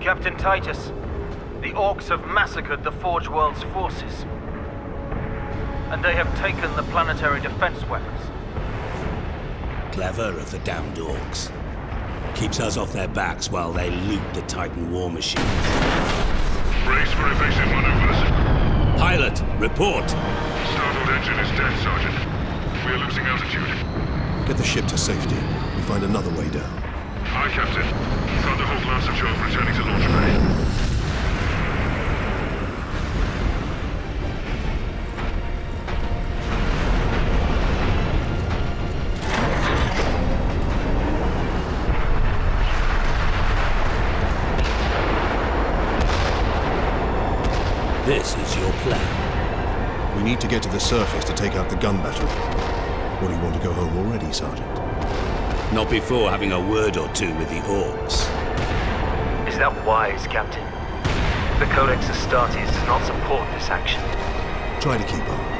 Captain Titus, the Orcs have massacred the Forge World's forces. And they have taken the planetary defense weapons. Clever of the damned Orcs. Keeps us off their backs while they loot the Titan war machines. Brace for evasive maneuvers. Pilot, report! Startled engine is dead, Sergeant. We are losing altitude. Get the ship to safety. We'll find another way down. Aye, Captain. Thunderhawk Lancer Jove returning to launch bay. This is your plan. We need to get to the surface to take out the gun battery. Or do you want to go home already, Sergeant? Not before having a word or two with the Orcs. Is that wise, Captain? The Codex Astartes does not support this action. Try to keep up.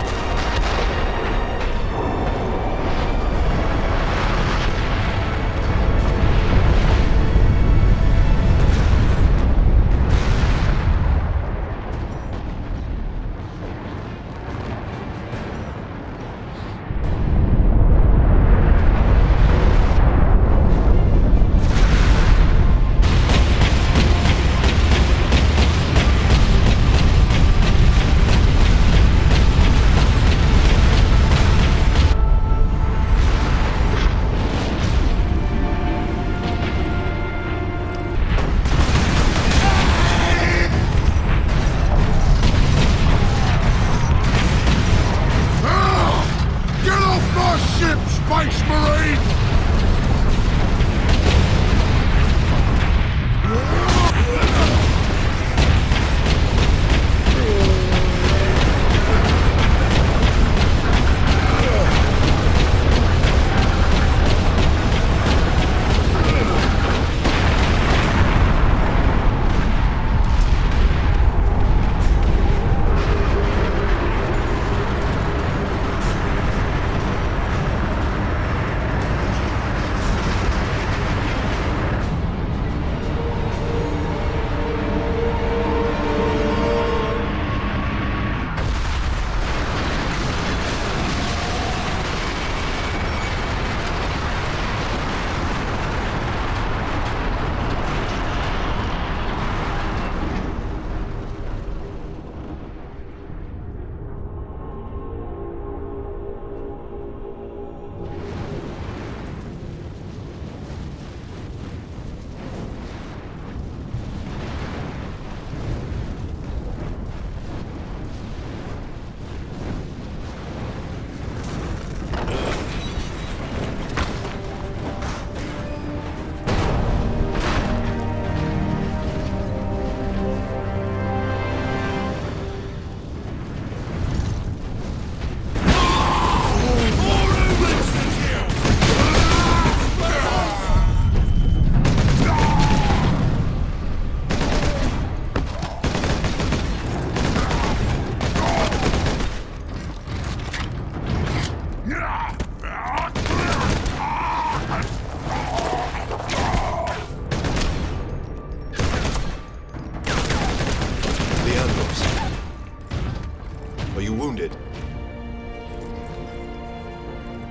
Are you wounded?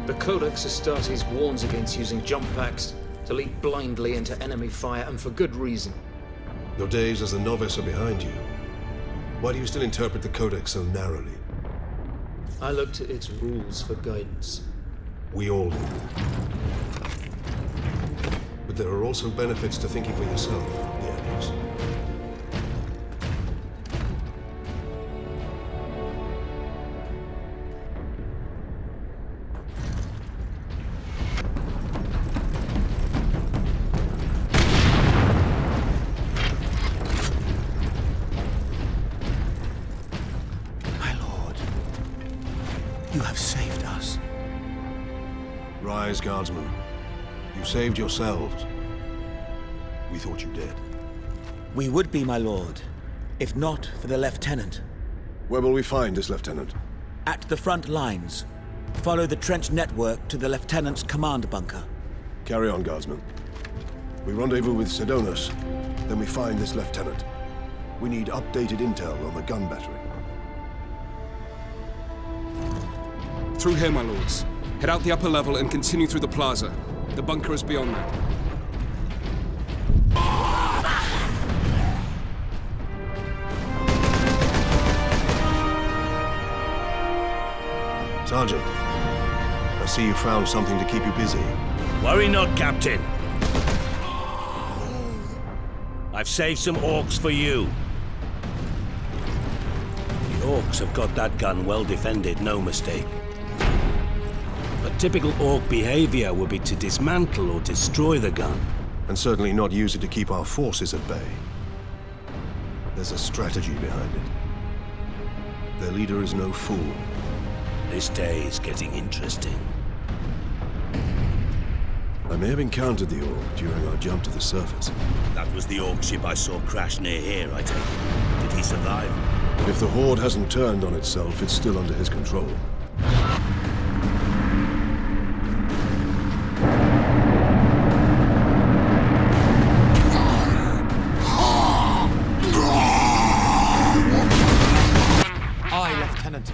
The Codex Astartes warns against using jump packs to leap blindly into enemy fire, and for good reason. Your days as a novice are behind you. Why do you still interpret the Codex so narrowly? I look to its rules for guidance. We all do. But there are also benefits to thinking for yourself, Gerdos. You have saved us. Rise, guardsmen. You saved yourselves. We thought you dead. We would be, my lord, if not for the lieutenant. Where will we find this lieutenant? At the front lines. Follow the trench network to the lieutenant's command bunker. Carry on, guardsmen. We rendezvous with Sidonus, then we find this lieutenant. We need updated intel on the gun battery. Through here, my lords. Head out the upper level and continue through the plaza. The bunker is beyond that. Sergeant, I see you found something to keep you busy. Worry not, Captain. I've saved some orcs for you. The orcs have got that gun well defended, no mistake. But typical orc behavior would be to dismantle or destroy the gun. And certainly not use it to keep our forces at bay. There's a strategy behind it. Their leader is no fool. This day is getting interesting. I may have encountered the orc during our jump to the surface. That was the orc ship I saw crash near here, I take it. Did he survive? If the horde hasn't turned on itself, it's still under his control. Aye, Lieutenant.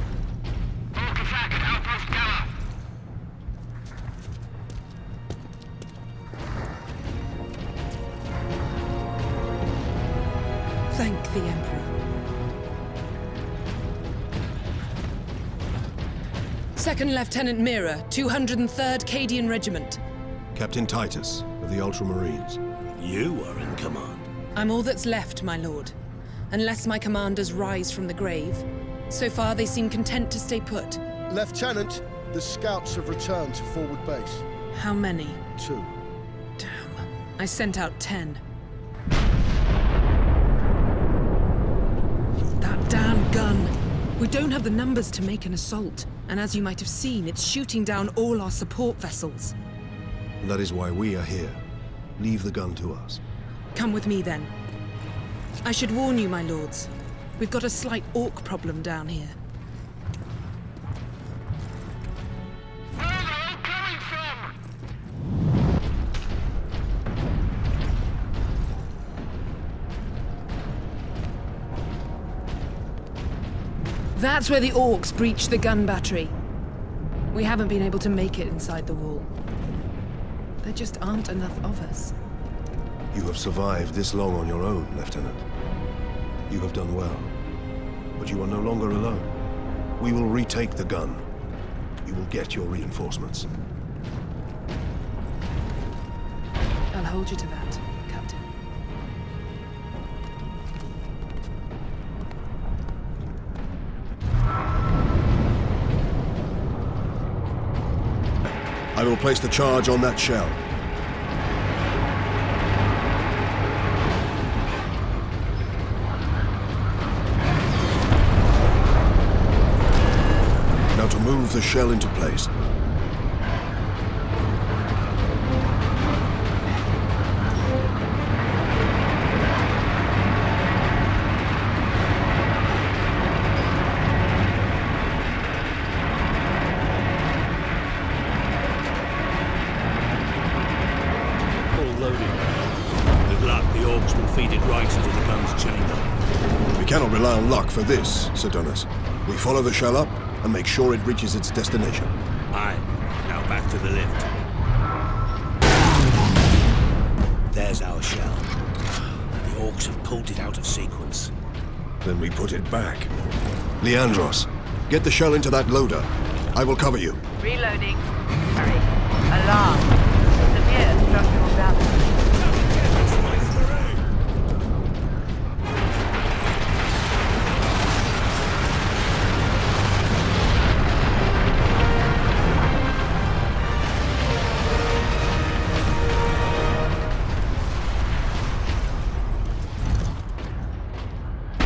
Thank the Emperor. Second Lieutenant Mira, 203rd Cadian Regiment. Captain Titus of the Ultramarines. You are in command. I'm all that's left, my lord. Unless my commanders rise from the grave. So far, they seem content to stay put. Lieutenant, the scouts have returned to forward base. How many? 2. Damn. I sent out 10. That damn gun. We don't have the numbers to make an assault. And as you might have seen, it's shooting down all our support vessels. That is why we are here. Leave the gun to us. Come with me, then. I should warn you, my lords. We've got a slight orc problem down here. Where are they all coming from? That's where the orcs breached the gun battery. We haven't been able to make it inside the wall. There just aren't enough of us. You have survived this long on your own, Lieutenant. You have done well. But you are no longer alone. We will retake the gun. You will get your reinforcements. I'll hold you to that, Captain. I will place the charge on that shell. Now to move the shell into place. Good luck, the orcs will feed it right into the gun's chamber. Be cannot rely on luck for this, Sir Donis. We follow the shell up and make sure it reaches its destination. Aye. Now back to the lift. There's our shell. The orcs have pulled it out of sequence. Then we put it back. Leandros, get the shell into that loader. I will cover you. Reloading. Hurry. Alarm. Severe structural damage.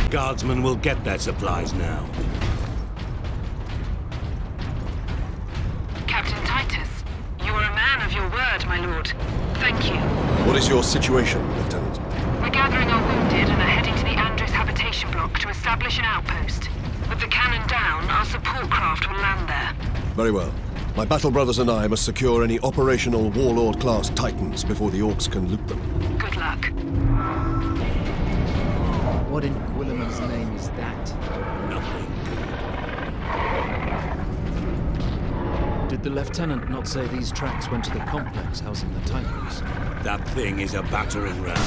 Guardsmen will get their supplies now. Captain Titus, you are a man of your word, my lord. Thank you. What is your situation, Lieutenant? We're gathering our wounded and are heading to the Andres habitation block to establish an outpost. With the cannon down, our support craft will land there. Very well. My battle brothers and I must secure any operational Warlord-class Titans before the orcs can loot them. Good luck. What in Guilliman's name is that? Nothing good. Did the Lieutenant not say these tracks went to the complex housing the Titans? That thing is a battering ram.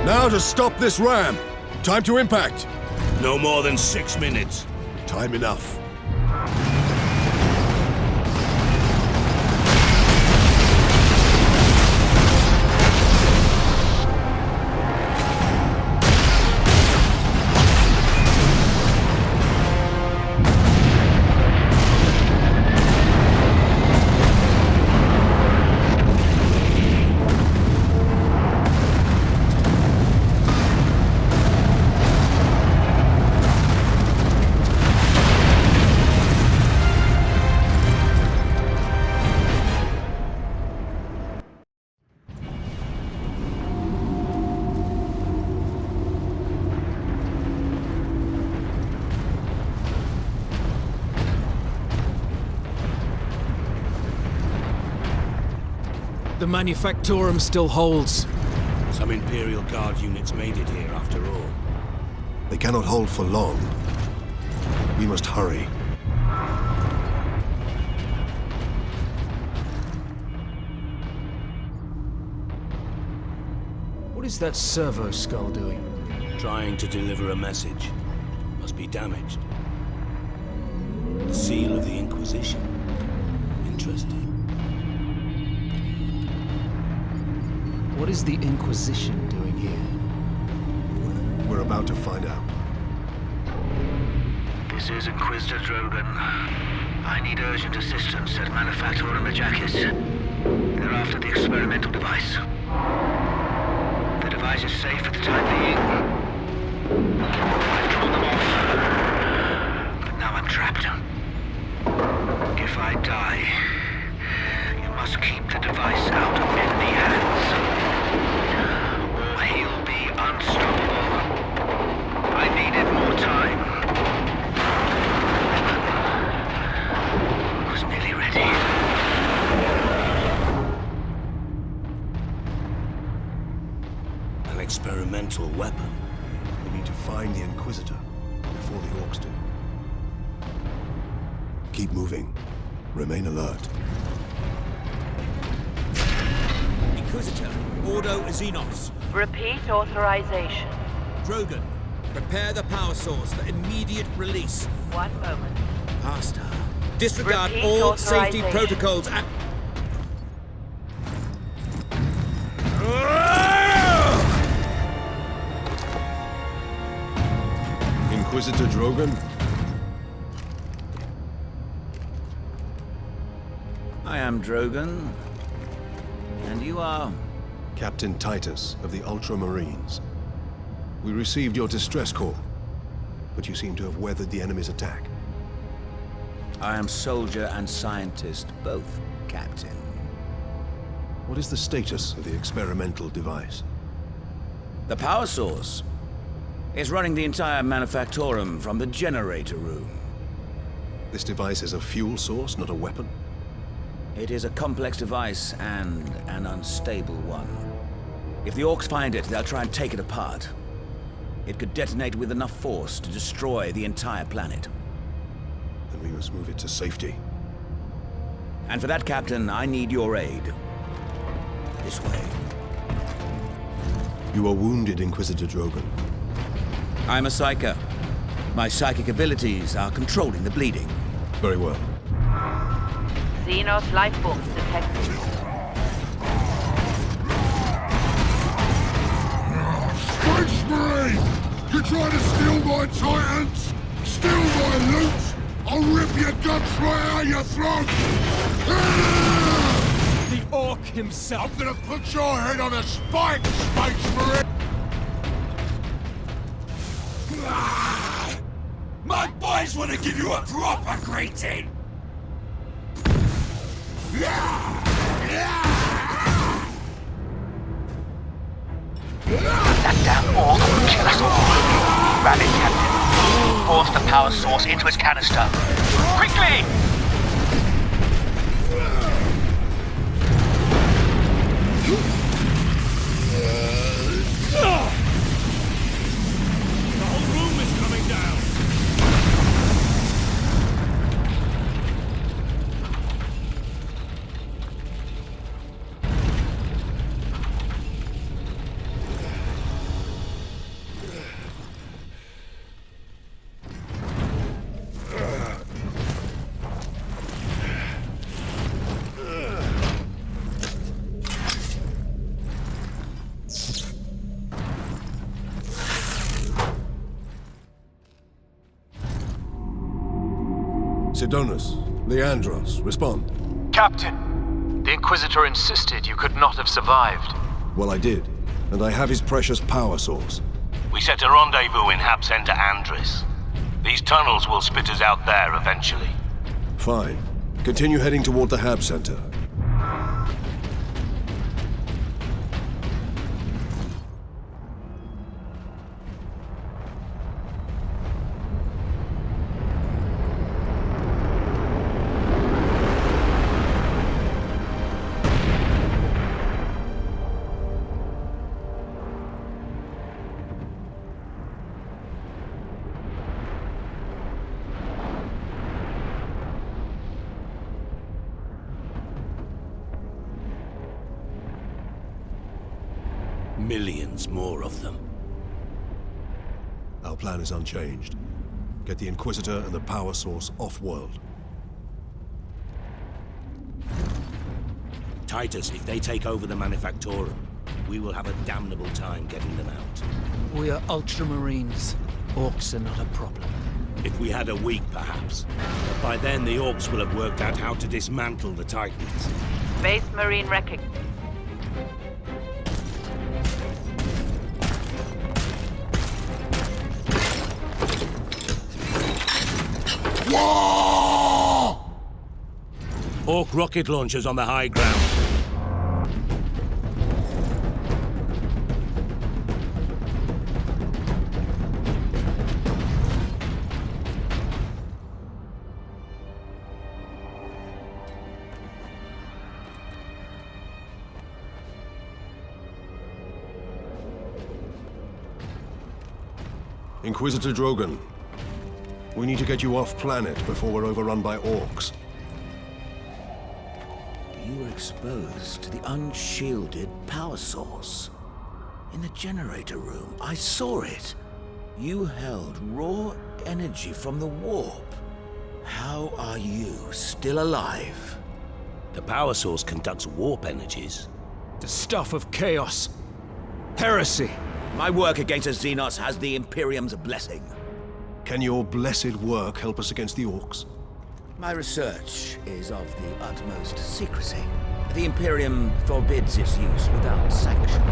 Now to stop this ram! Time to impact! No more than 6 minutes. Time enough. The Manufactorum still holds. Some Imperial Guard units made it here after all. They cannot hold for long. We must hurry. What is that servo skull doing? Trying to deliver a message. Must be damaged. The seal of the Inquisition. Interesting. What is the Inquisition doing here? We're about to find out. This is Inquisitor Drogan. I need urgent assistance at Manufactorum Majakis. They're after the experimental device. The device is safe for the time being. I've drawn them off. But now I'm trapped. If I die, you must keep the device out of enemy hands. Or he'll be unstoppable. I needed more time. I was nearly ready. An experimental weapon. We need to find the Inquisitor before the orcs do. Keep moving. Remain alert. Inquisitor, Ordo Xenos. Repeat authorization. Drogan, prepare the power source for immediate release. 1 moment. Master, disregard Repeat all safety authorization. protocols and... Inquisitor Drogan? I am Drogan. And you are... Captain Titus of the Ultramarines. We received your distress call, but you seem to have weathered the enemy's attack. I am soldier and scientist, both, Captain. What is the status of the experimental device? The power source is running the entire Manufactorum from the generator room. This device is a fuel source, not a weapon? It is a complex device and an unstable one. If the Orcs find it, they'll try and take it apart. It could detonate with enough force to destroy the entire planet. Then we must move it to safety. And for that, Captain, I need your aid. This way. You are wounded, Inquisitor Drogon. I'm a psyker. My psychic abilities are controlling the bleeding. Very well. Xenos life forms detected. Space Marine! You trying to steal my Titans? Steal my loot? I'll rip your guts right out your throat! The Orc himself! I'm gonna put your head on a spike, Space Marine! My boys want to give you a proper greeting! That damn Orc will kill us all. Grab it, Captain. Force the power source into its canister. Quickly! The whole room is coming down! Sidonus, Leandros, respond. Captain, the Inquisitor insisted you could not have survived. Well, I did, and I have his precious power source. We set a rendezvous in Hab Center Andris. These tunnels will spit us out there eventually. Fine. Continue heading toward the Hab Center. Millions more of them. Our plan is unchanged. Get the Inquisitor and the power source off-world. Titus, if they take over the Manufactorum, we will have a damnable time getting them out. We are Ultramarines. Orcs are not a problem. If we had a week, perhaps. But by then, the Orcs will have worked out how to dismantle the Titans. Space Marine wrecking. Orc rocket launchers on the high ground. Inquisitor Drogon, we need to get you off-planet before we're overrun by Orcs. You were exposed to the unshielded power source. In the generator room, I saw it. You held raw energy from the warp. How are you still alive? The power source conducts warp energies. The stuff of chaos. Heresy. My work against the Xenos has the Imperium's blessing. Can your blessed work help us against the Orcs? My research is of the utmost secrecy. The Imperium forbids its use without sanction.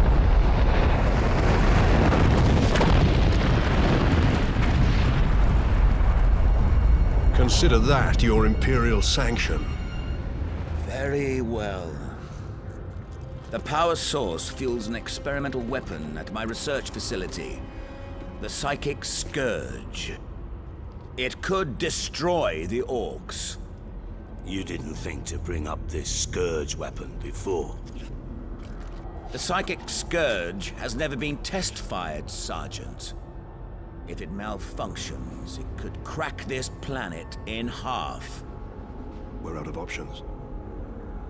Consider that your Imperial sanction. Very well. The power source fuels an experimental weapon at my research facility. The Psychic Scourge. It could destroy the orcs. You didn't think to bring up this scourge weapon before? The psychic scourge has never been test-fired, Sergeant. If it malfunctions, it could crack this planet in half. We're out of options.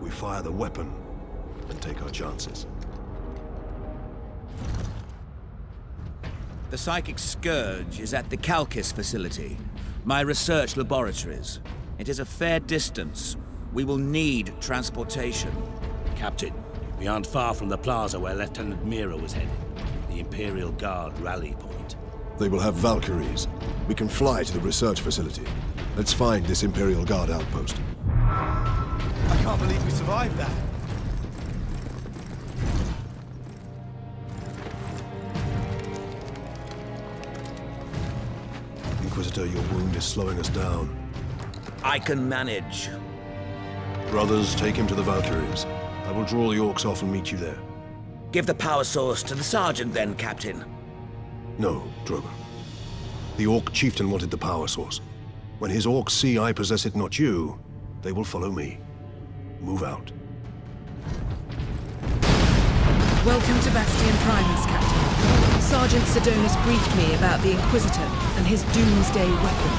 We fire the weapon and take our chances. The psychic scourge is at the Calcis facility, my research laboratories. It is a fair distance. We will need transportation. Captain, we aren't far from the plaza where Lieutenant Mira was headed. The Imperial Guard rally point. They will have Valkyries. We can fly to the research facility. Let's find this Imperial Guard outpost. I can't believe we survived that. Inquisitor, your wound is slowing us down. I can manage. Brothers, take him to the Valkyries. I will draw the orcs off and meet you there. Give the power source to the Sergeant then, Captain. No, Drogon. The Orc Chieftain wanted the power source. When his orcs see I possess it, not you, they will follow me. Move out. Welcome to Bastion Primus, Captain. Sergeant Sidonus briefed me about the Inquisitor and his doomsday weapon.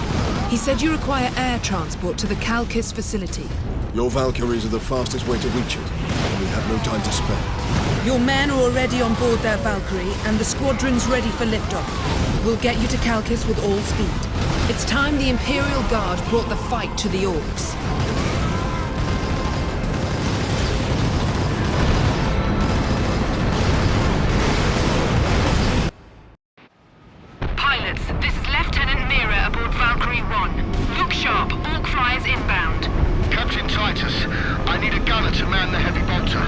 He said you require air transport to the Calcis facility. Your Valkyries are the fastest way to reach it, and we have no time to spare. Your men are already on board their Valkyrie, and the squadron's ready for liftoff. We'll get you to Calcis with all speed. It's time the Imperial Guard brought the fight to the orcs. Pilots, this is Lieutenant Mira aboard Valkyrie 1. Look sharp, orc flyers inbound. Captain Titus, I need a gunner to man the heavy bolter.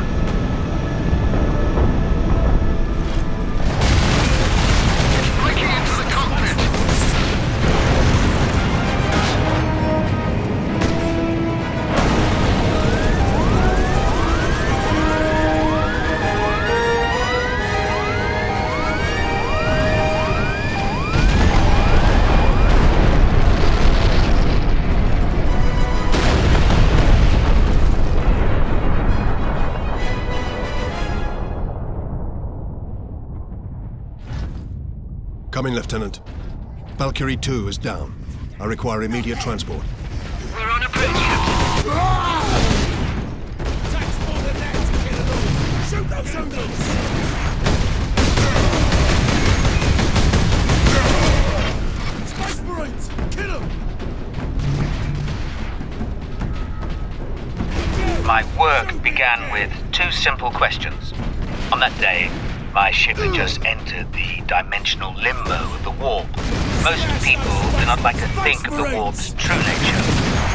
It's breaking into the cockpit! Come in, Lieutenant. Valkyrie 2 is down. I require immediate transport. We're on approach, Captain. Shoot those zombies! Space Marines! Kill them! My work began with two simple questions. On that day, my ship had just entered the dimensional limbo of the warp. Most people do not like to think of the warp's true nature.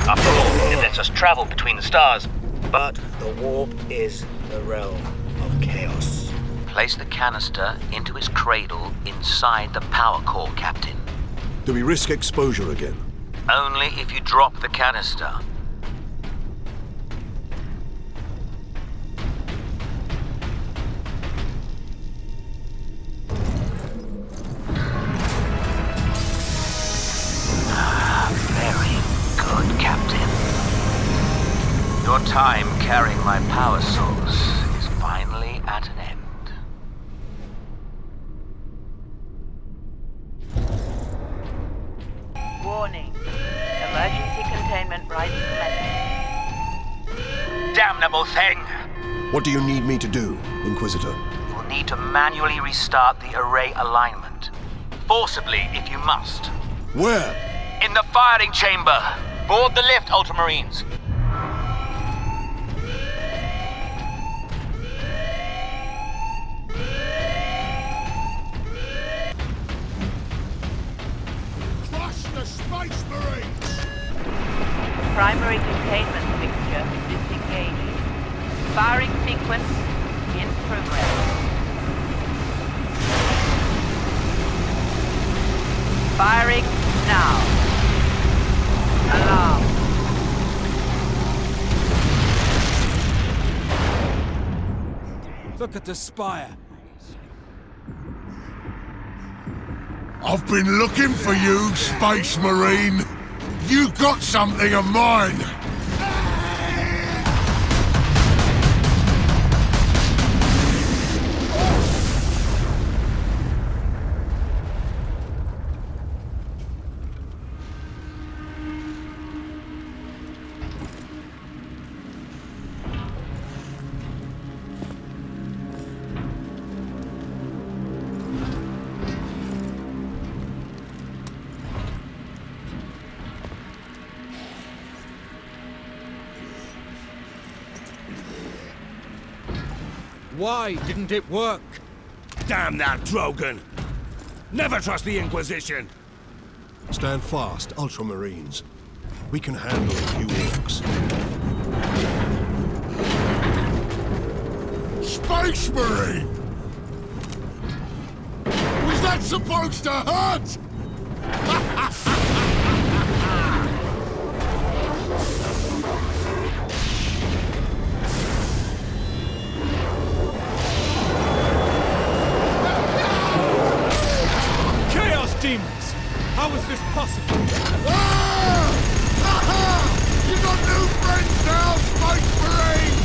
After all, it lets us travel between the stars. But the warp is the realm of chaos. Place the canister into its cradle inside the power core, Captain. Do we risk exposure again? Only if you drop the canister. Your time carrying my power source is finally at an end. Warning. Emergency containment rights commencing. Damnable thing! What do you need me to do, Inquisitor? You will need to manually restart the array alignment. Forcibly, if you must. Where? In the firing chamber. Board the lift, Ultramarines. Space Marines! Primary containment fixture disengaged. Firing sequence in progress. Firing now. Alarm. Look at the spire. I've been looking for you, Space Marine. You got something of mine. Why didn't it work? Damn that Drogon! Never trust the Inquisition! Stand fast, Ultramarines. We can handle a few orcs. Space Marine! Was that supposed to hurt? Demons! How is this possible? You got new friends now, Space Marine!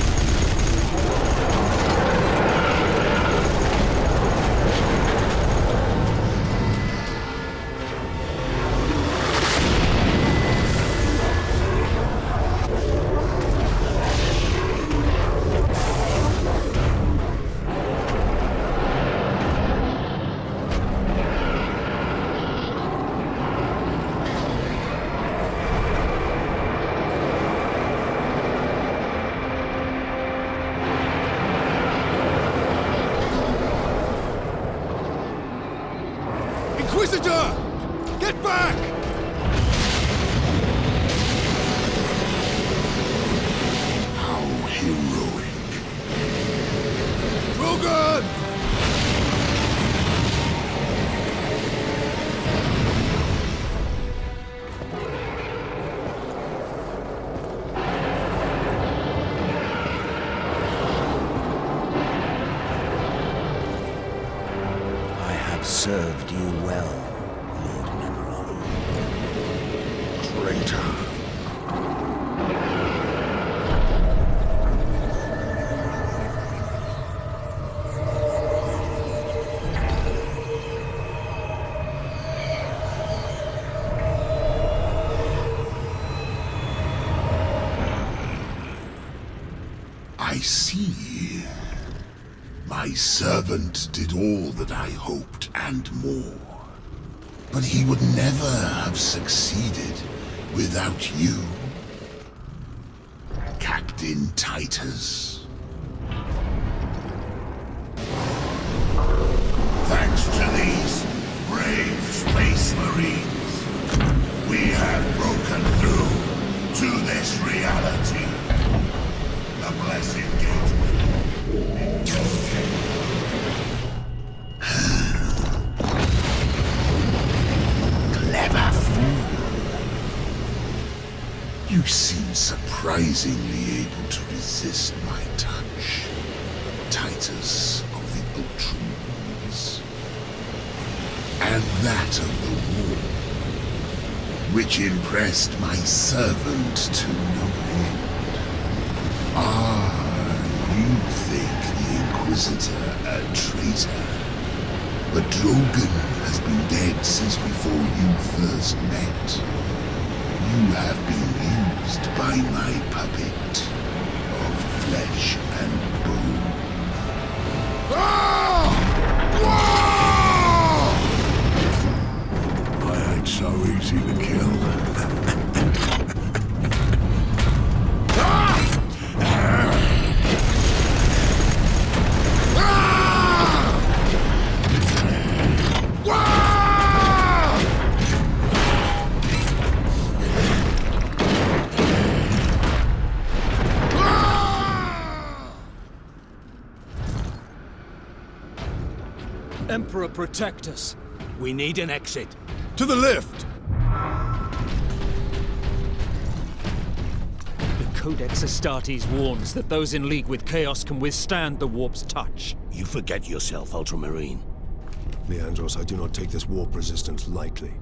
Inquisitor! Get back! How heroic. Drogon! Served you well, Lord Nemeron. Traitor. I see. My servant did all that I hoped and more. But he would never have succeeded without you, Captain Titus. Thanks to these brave Space Marines, we have broken through to this reality. The Blessed Gateway. Clever fool. You seem surprisingly able to resist my touch, Titus of the Ultramarines. And that of the war, which impressed my servant to no end. You think the Inquisitor a traitor, but Drogon has been dead since before you first met. You have been used by my puppet of flesh and bone. I ain't so easy to kill. Emperor, protect us. We need an exit. To the lift! The Codex Astartes warns that those in league with Chaos can withstand the warp's touch. You forget yourself, Ultramarine. Leandros, I do not take this warp resistance lightly.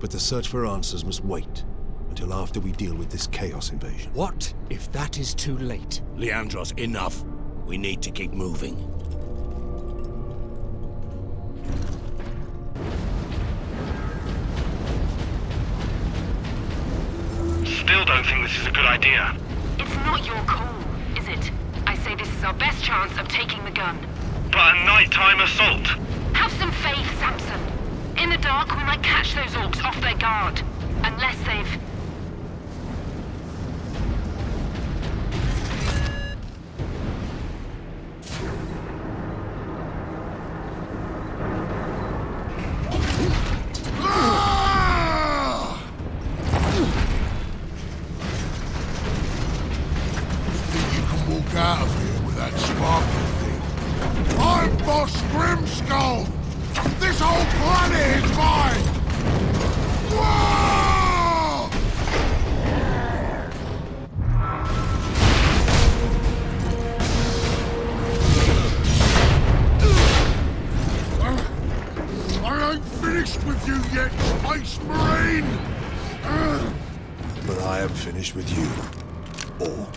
But the search for answers must wait until after we deal with this Chaos invasion. What if that is too late? Leandros, enough. We need to keep moving. Still don't think this is a good idea. It's not your call, is it? I say this is our best chance of taking the gun. But a nighttime assault. Have some faith, Samson. In the dark, we might catch those orcs off their guard. Unless they've... Out of here with that sparkle thing. I'm Boss Grimskull! This whole planet is mine! Whoa! I ain't finished with you yet, Space Marine! But I am finished with you, Orc.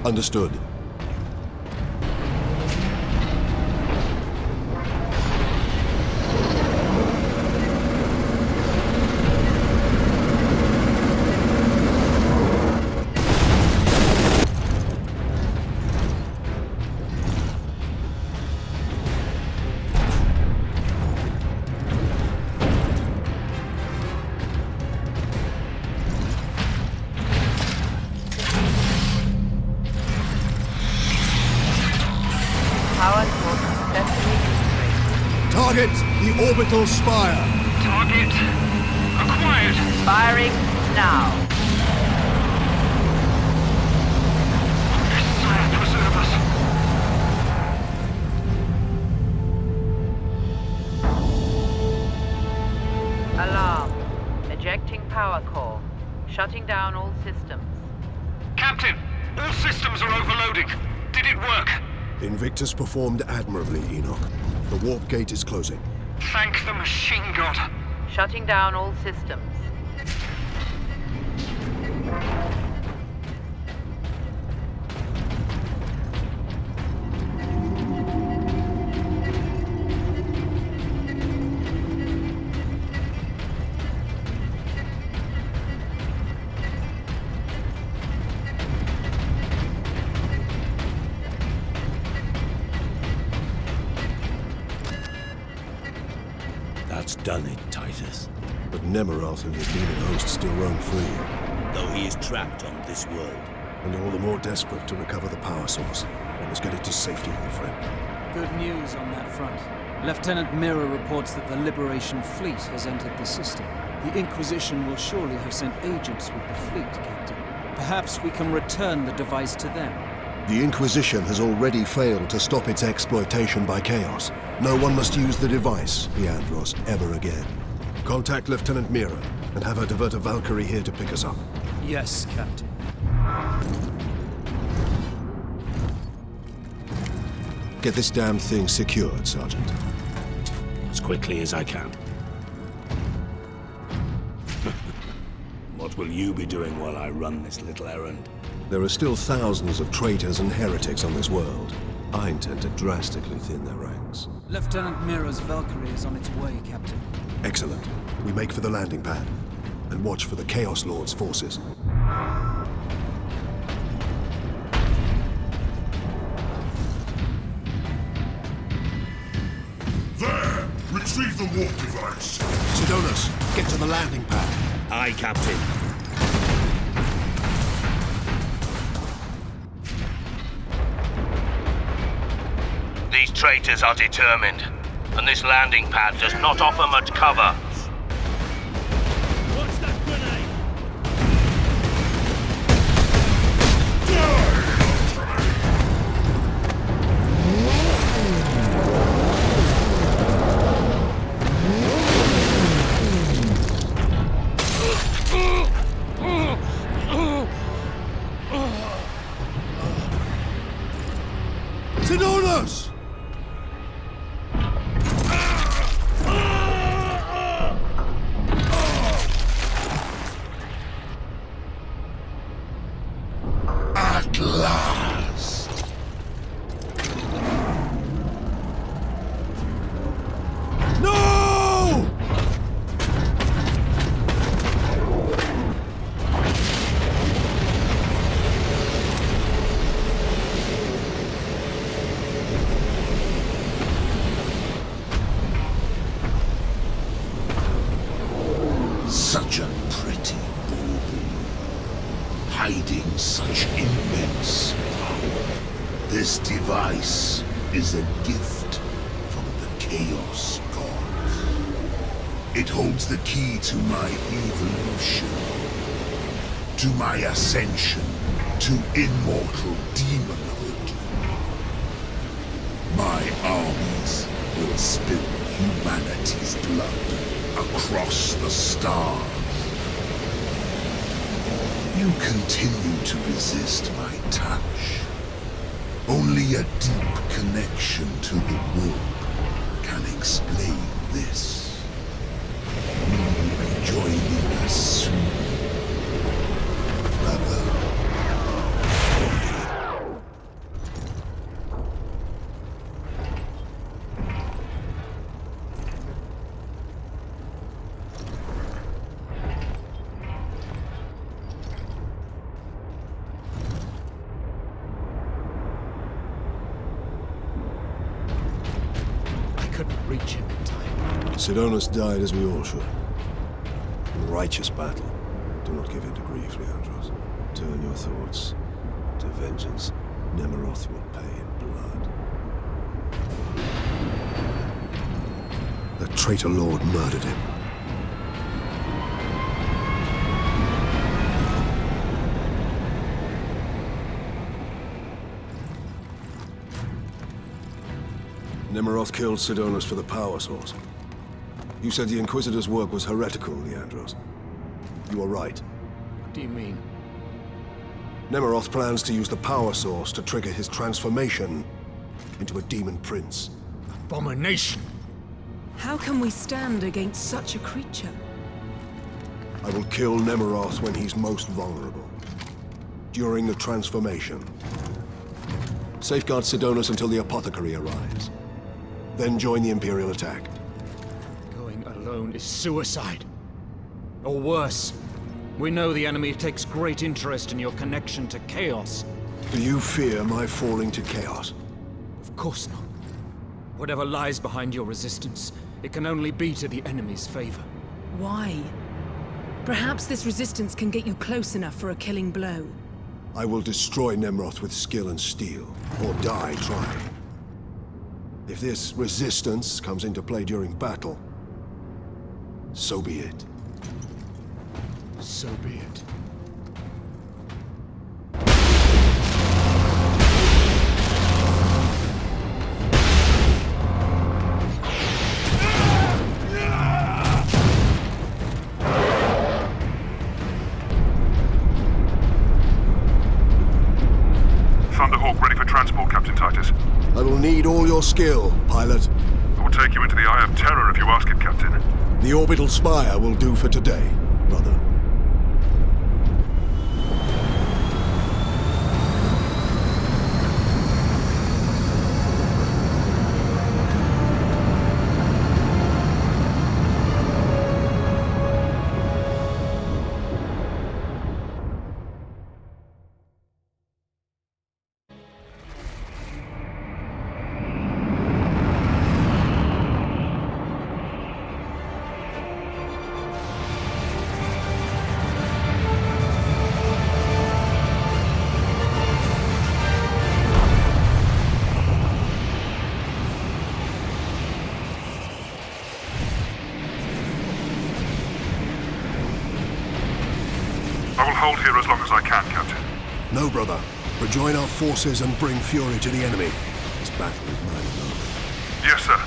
Understood. Target the orbital spire. Target acquired. Firing now. Sire, preserve us. Alarm. Ejecting power core. Shutting down all systems. Captain, all systems are overloading. Did it work? Invictus performed admirably, Enoch. The warp gate is closing. Thank the machine god. Shutting down all systems. That's done it, Titus. But Nemeroth and his demon host still roam free. Though he is trapped on this world. And all the more desperate to recover the power source. We must get it to safety, old friend. Good news on that front. Lieutenant Mira reports that the Liberation Fleet has entered the system. The Inquisition will surely have sent agents with the fleet, Captain. Perhaps we can return the device to them. The Inquisition has already failed to stop its exploitation by Chaos. No one must use the device, Leandros, ever again. Contact Lieutenant Mira, and have her divert a Valkyrie here to pick us up. Yes, Captain. Get this damn thing secured, Sergeant. As quickly as I can. What will you be doing while I run this little errand? There are still thousands of traitors and heretics on this world. I intend to drastically thin their ranks. Lieutenant Mira's Valkyrie is on its way, Captain. Excellent. We make for the landing pad. And watch for the Chaos Lord's forces. There! Retrieve the warp device. Sidonus, get to the landing pad. Aye, Captain. These traitors are determined, and this landing pad does not offer much cover. Watch that grenade! Sidonus! At last! No! Such a pretty bauble, hiding such immense power. This device is a gift from the Chaos Gods. It holds the key to my evolution, to my ascension to immortal demonhood. My armies will spill humanity's blood across the stars. You continue to resist my touch. Only a deep connection to the warp can explain this. Will you be joining us soon, brother? Reach him in time. Sidonus died as we all should. In righteous battle. Do not give in to grief, Leandros. Turn your thoughts to vengeance. Nemeroth will pay in blood. The traitor lord murdered him. Nemeroth killed Sidonus for the power source. You said the Inquisitor's work was heretical, Leandros. You are right. What do you mean? Nemeroth plans to use the power source to trigger his transformation into a demon prince. Abomination! How can we stand against such a creature? I will kill Nemeroth when he's most vulnerable. During the transformation. Safeguard Sidonus until the apothecary arrives. Then join the Imperial attack. Going alone is suicide. Or worse. We know the enemy takes great interest in your connection to Chaos. Do you fear my falling to Chaos? Of course not. Whatever lies behind your resistance, it can only be to the enemy's favor. Why? Perhaps this resistance can get you close enough for a killing blow. I will destroy Nemeroth with skill and steel, or die trying. If this resistance comes into play during battle, so be it. So be it. Thunderhawk ready for transport, Captain Titus. I will need all your skill, pilot. I will take you into the Eye of Terror if you ask it, Captain. The orbital spire will do for today, brother. hold here as long as I can, Captain. No, brother. Rejoin our forces and bring fury to the enemy. This battle is mine alone. Yes, sir.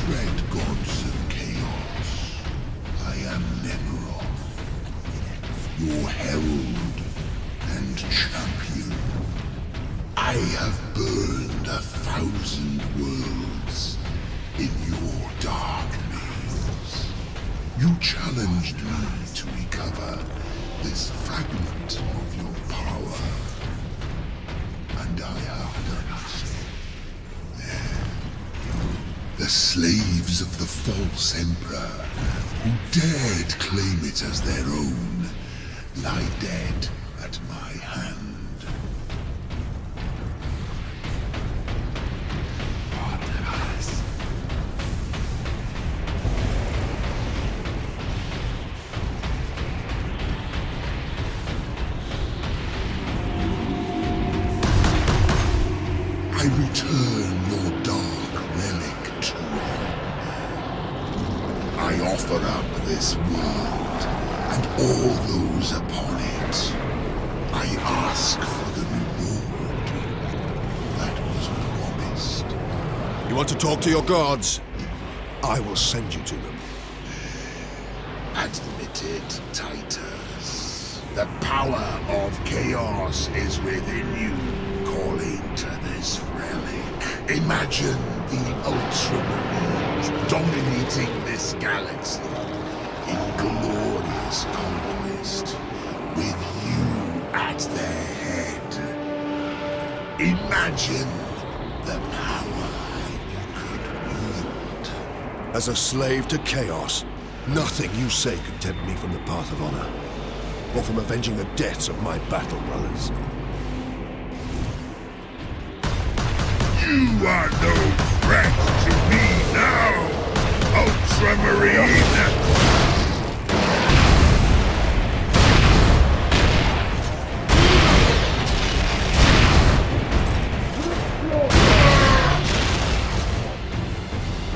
Dread gods of chaos, I am Nemeroth, your herald and champion. I have burned 1,000 worlds in your dark maze. You challenged me to recover this fragment of your power, and I have done so. The slaves of the false emperor, who dared claim it as their own, lie dead at my hand. I return your dark relic to you. I offer up this world and all those upon it. I ask for the reward that was promised. You want to talk to your gods? I will send you to them. Admit it, Titus. The power of chaos is within you, calling to this relic. Imagine the Ultramarines dominating this galaxy in glorious conquest, with you at their head. Imagine the power you could wield. As a slave to chaos, nothing you say could tempt me from the path of honor, or from avenging the deaths of my battle brothers. You are no threat to me now, Ultramarine!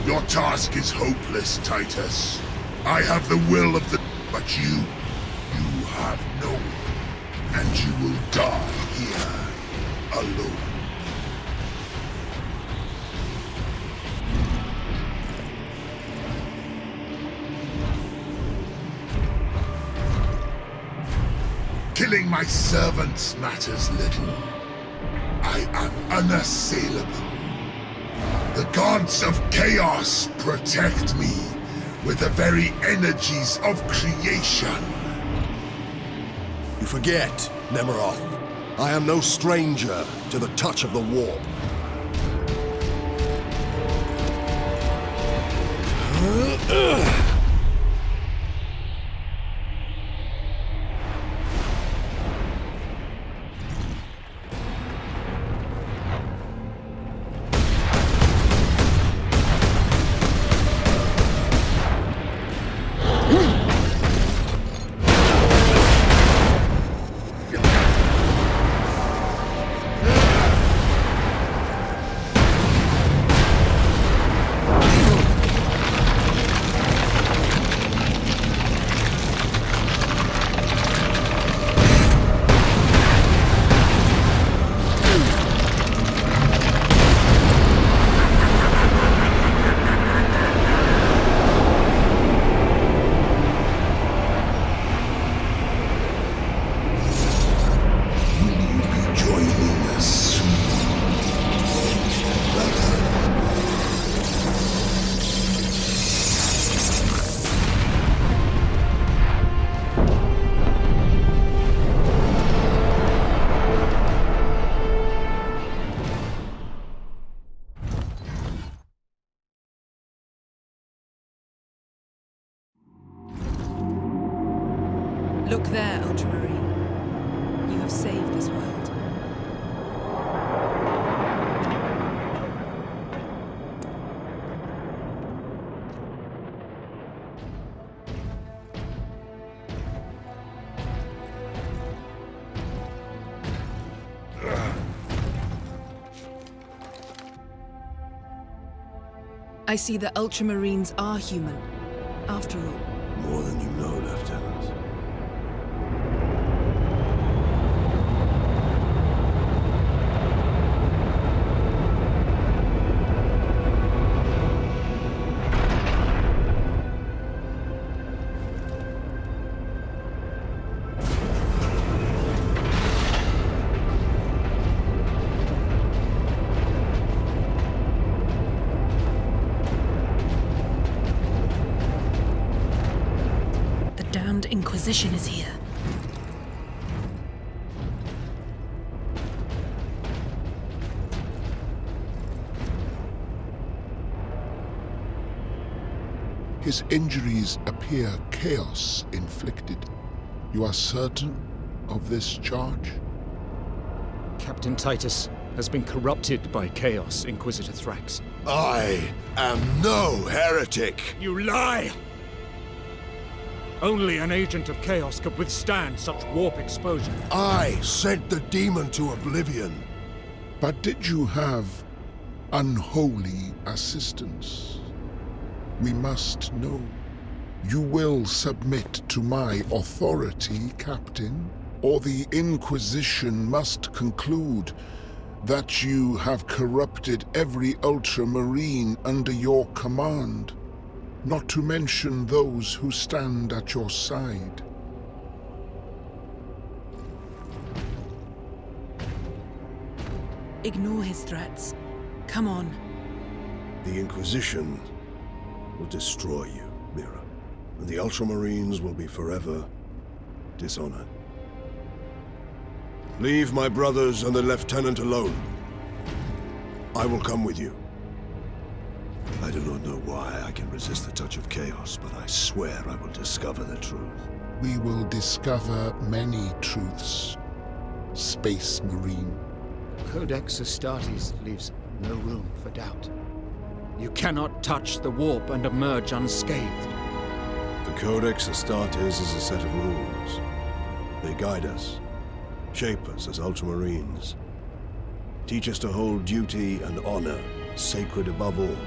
Your task is hopeless, Titus. I have the will of the... But you have no one. And you will die here, alone. Killing my servants matters little. I am unassailable. The gods of chaos protect me with the very energies of creation. You forget, Nemeroth. I am no stranger to the touch of the warp. Look there, Ultramarine. You have saved this world. I see the Ultramarines are human, after all. More than you know, Lieutenant. Inquisition is here. His injuries appear chaos inflicted. You are certain of this charge? Captain Titus has been corrupted by chaos, Inquisitor Thrax. I am no heretic! You lie! Only an agent of chaos could withstand such warp exposure. I sent the demon to oblivion. But did you have unholy assistance? We must know. You will submit to my authority, Captain, or the Inquisition must conclude that you have corrupted every Ultramarine under your command. Not to mention those who stand at your side. Ignore his threats. Come on. The Inquisition will destroy you, Mira, and the Ultramarines will be forever dishonored. Leave my brothers and the Lieutenant alone. I will come with you. I do not know why I can resist the touch of chaos, but I swear I will discover the truth. We will discover many truths, Space Marine. Codex Astartes leaves no room for doubt. You cannot touch the warp and emerge unscathed. The Codex Astartes is a set of rules. They guide us, shape us as Ultramarines, teach us to hold duty and honor sacred above all.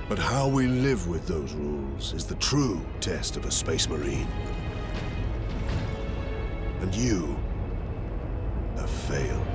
But how we live with those rules is the true test of a Space Marine. And you have failed.